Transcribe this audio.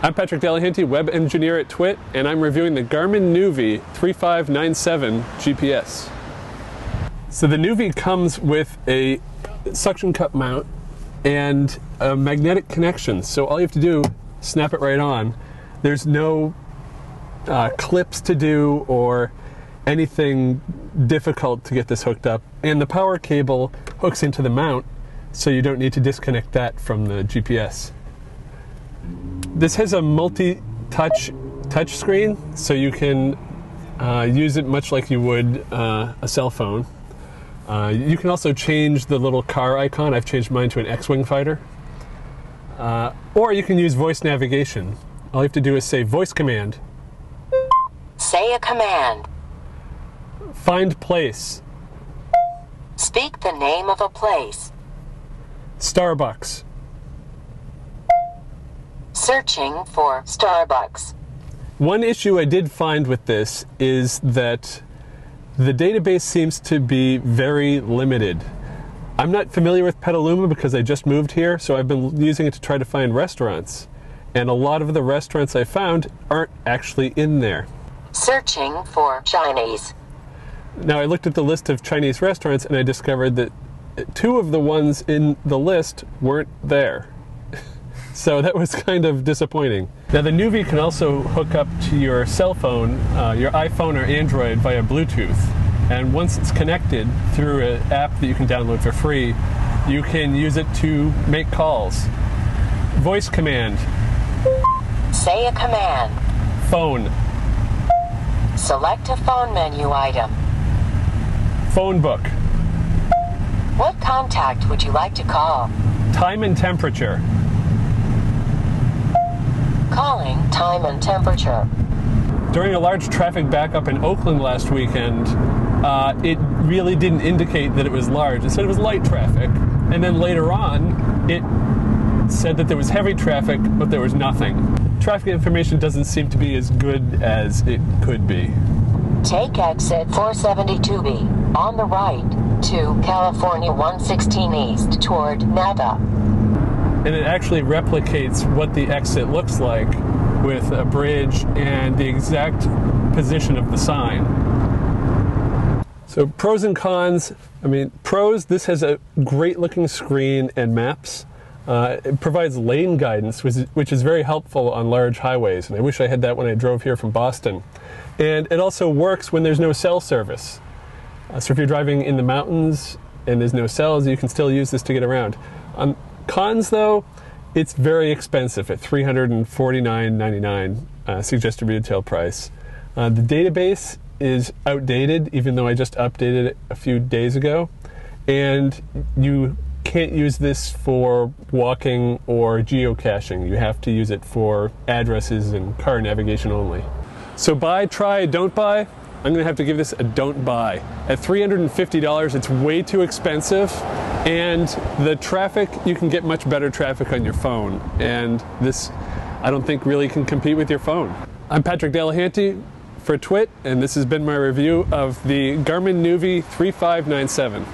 I'm Patrick Delahanty, web engineer at TWiT, and I'm reviewing the Garmin nüvi 3597 GPS. So the nüvi comes with a suction cup mount and a magnetic connection. So all you have to do, snap it right on. There's no clips to do or anything difficult to get this hooked up. And the power cable hooks into the mount, so you don't need to disconnect that from the GPS. This has a multi-touch screen, so you can use it much like you would a cell phone. You can also change the little car icon. I've changed mine to an X-Wing fighter. Or you can use voice navigation. All you have to do is say voice command. Say a command. Find place. Speak the name of a place. Starbucks. Searching for Starbucks. One issue I did find with this is that the database seems to be very limited. I'm not familiar with Petaluma because I just moved here, so I've been using it to try to find restaurants. And a lot of the restaurants I found aren't actually in there. Searching for Chinese. Now I looked at the list of Chinese restaurants and I discovered that 2 of the ones in the list weren't there. So that was kind of disappointing. Now the nüvi can also hook up to your cell phone, your iPhone or Android via Bluetooth. And once it's connected through an app that you can download for free, you can use it to make calls. Voice command. Say a command. Phone. Select a phone menu item. Phone book. What contact would you like to call? Time and temperature. Calling time and temperature. During a large traffic backup in Oakland last weekend, it really didn't indicate that it was large. It said it was light traffic, and then later on, it said that there was heavy traffic, but there was nothing. Traffic information doesn't seem to be as good as it could be. Take exit 472B on the right to California 116 East toward Napa. And it actually replicates what the exit looks like with a bridge and the exact position of the sign. So pros and cons. I mean, pros, this has a great looking screen and maps. It provides lane guidance, which is very helpful on large highways, and I wish I had that when I drove here from Boston. And it also works when there's no cell service. So if you're driving in the mountains and there's no cells, you can still use this to get around. Cons, though, it's very expensive at $349.99 suggested retail price. The database is outdated, even though I just updated it a few days ago, and you can't use this for walking or geocaching. You have to use it for addresses and car navigation only. So buy, try, don't buy. I'm going to have to give this a don't buy. At $350, it's way too expensive, and the traffic, you can get much better traffic on your phone, and this, I don't think, really can compete with your phone. I'm Patrick Delahanty for TWiT, and this has been my review of the Garmin nüvi 3597.